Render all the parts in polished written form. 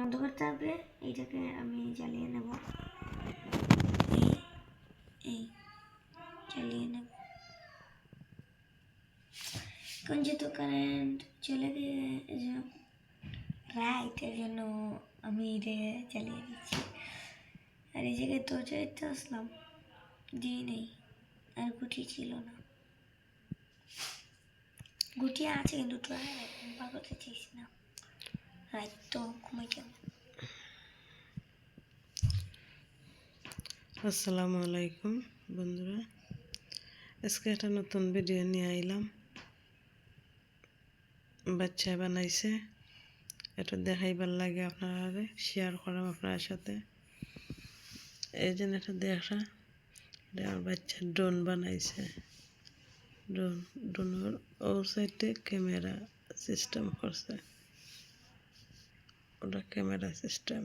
বন্ধ করতে হবে। এইটাকে আমি জ্বালিয়ে নেব, এই জ্বালিয়ে নেব। এখন যেহেতু কারেন্ট চলে গিয়ে রাইট, এর জন্য আমি এটাকে জ্বালিয়ে দিচ্ছি। আর এই জায়গায় দরজা দিতে আসলাম, দিই নেই, আর গুটি ছিল না। গুটি আছে কিন্তু বার করতে চাইছি না। রাইট তো ঘুমাই কেন। আসসালামু আলাইকুম বন্ধুরা, আজকে একটা নতুন ভিডিও নিয়ে আইলাম। বাচ্চা বানাইছে, এটা দেখাইবার লাগে আপনারা, শেয়ার করাম আপনার সাথে। এই জন্য এটা দেখা, এটা আমার বাচ্চা ড্রোন বানাইছে। ড্রোনের ও সাইডে ক্যামেরা সিস্টেম করছে, ওটা ক্যামেরা সিস্টেম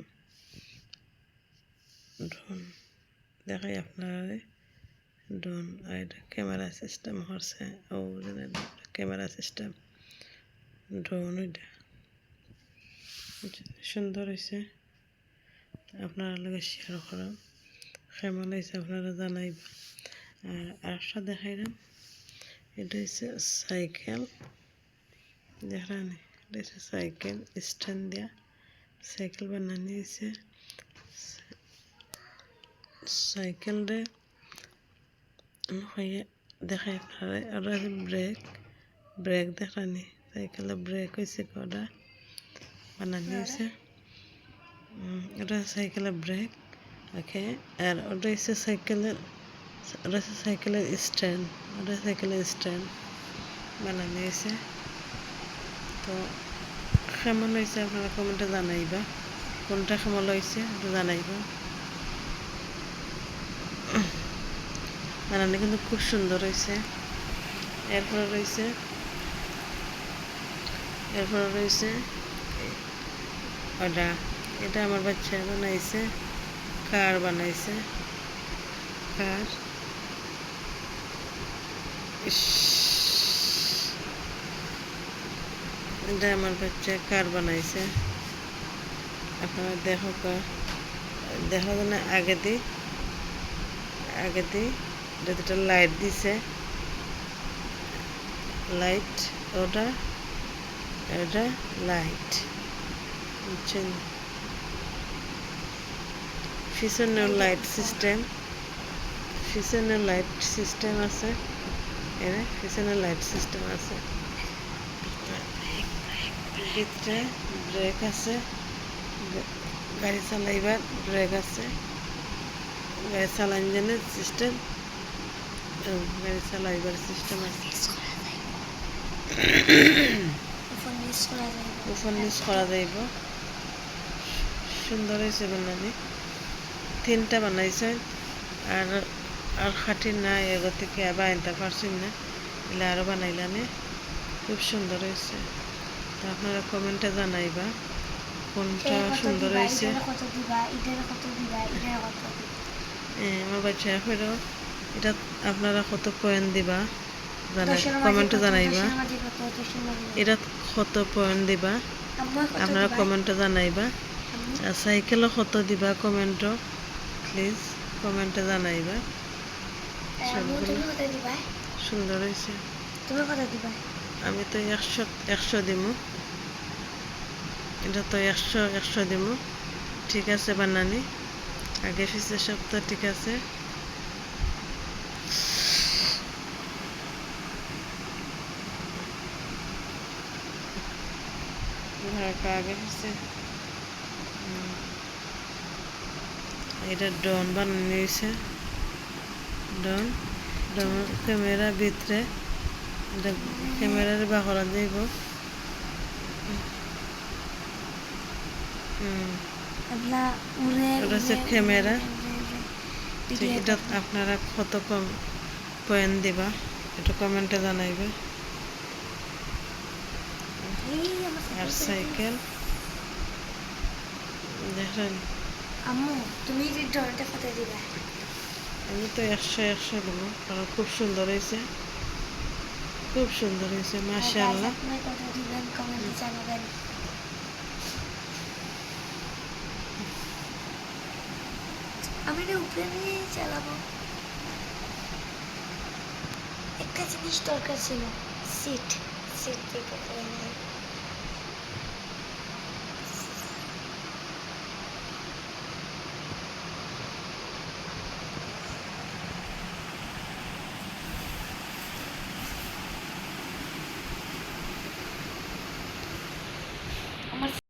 ড্রোন দেখাই আপনারা। ড্রোন আর এটা ক্যামেরা সিস্টেম করছে, ও ক্যামেরা সিস্টেম ড্রোন। ওইটা সুন্দর হয়েছে, আপনারা লগে শেয়ার করাম। কেমন হয়েছে আপনারা জানাইবা। আর আরেকটা দেখাইলাম, এটা হচ্ছে সাইকেল। দেখলেন, এটা হচ্ছে সাইকেল স্ট্যান্ড দিয়া সাইকেল বানানি হয়েছে। সাইকেলটা দেখাই আপনারা। ওটা হচ্ছে ব্রেক, ব্রেক দেখানি, সাইকেলের ব্রেক হয়েছে কটা বানানি হয়েছে। ওটা সাইকেলের ব্রেক, ওকে। আর ওটা হচ্ছে সাইকেলের, ওটা হচ্ছে সাইকেলের স্ট্যান্ড, ওটা সাইকেলের স্ট্যান্ড বানানো হয়েছে। তো কেমন হয়েছে আপনারা কমেন্টে জানাইবা, কোনটা কেমন হয়েছে এটা জানাইবা। বানানো কিন্তু খুব সুন্দর হয়েছে। এরপরে রয়েছে ওটা, এটা আমার বাচ্চা বানাইছে, কার বানাইছে, কার। এটা আমার বাচ্চা কার বানাইছে। আপনারা দেখা যায় না, আগে দিই যেটা লাইট দিছে, লাইট, ওটা লাইট বুঝছেন। পিছনে লাইট সিস্টেম আছে, এর পিছনে লাইট সিস্টেম আছে। ভিতরে ব্রেক আছে, গাড়ি চালাইবার ব্রেক আছে, গাড়ি চালান জন্য সিস্টেম, গাড়ি চালাইবার সিস্টেম আছে। উপর নিচ করা যাইব। সুন্দর হয়েছে বানানি, তিনটা বানাইছে। আর খাটি না, এগো থেকে আবার আনতে পারছি না, এলে আরও বানাইলানে। খুব সুন্দর হয়েছে। তো আপনারা কমেন্টে জানাইবা কোনটা সুন্দর হয়েছে। আমার বাচ্চা ফেরো, এটা আপনারা কত পয়েন্ট দিবা কমেন্টে জানাইবা। এটা কত পয়েন্ট দিবা আপনারা কমেন্টে জানাইবা। আর সাইকেলও কত দিবা কমেন্টও প্লিজ কমেন্টে জানাইবা। সুন্দর হয়েছে। আমি তো 100 দিব, এটা তো 100 দিব। ঠিক আছে বানানি, আগে পিছে সব তো ঠিক আছে। আগে পিছে এটা ড্রোন বানানো হয়েছে। ড্রোন ক্যামেরা ভিতরে, এটা ক্যামেরার বাহরা যাইব। এটা হচ্ছে ক্যামেরা। এটা আপনারা কত পয়েন্ট দিবা এটা কমেন্টে জানাইবে। আর সাইকেল দেখেন, আম্মু তুমি যে ড্রোনটা কত দিবা? আমি তো 100 দেবো, কারণ খুব সুন্দর হয়েছে, খুব সুন্দর হয়েছে মাশাআল্লাহ। ক্যামেরা উপরে নিয়ে চালাবো। একটা জিনিস দরকার ছিল, সিট বের করতে পারি নাই।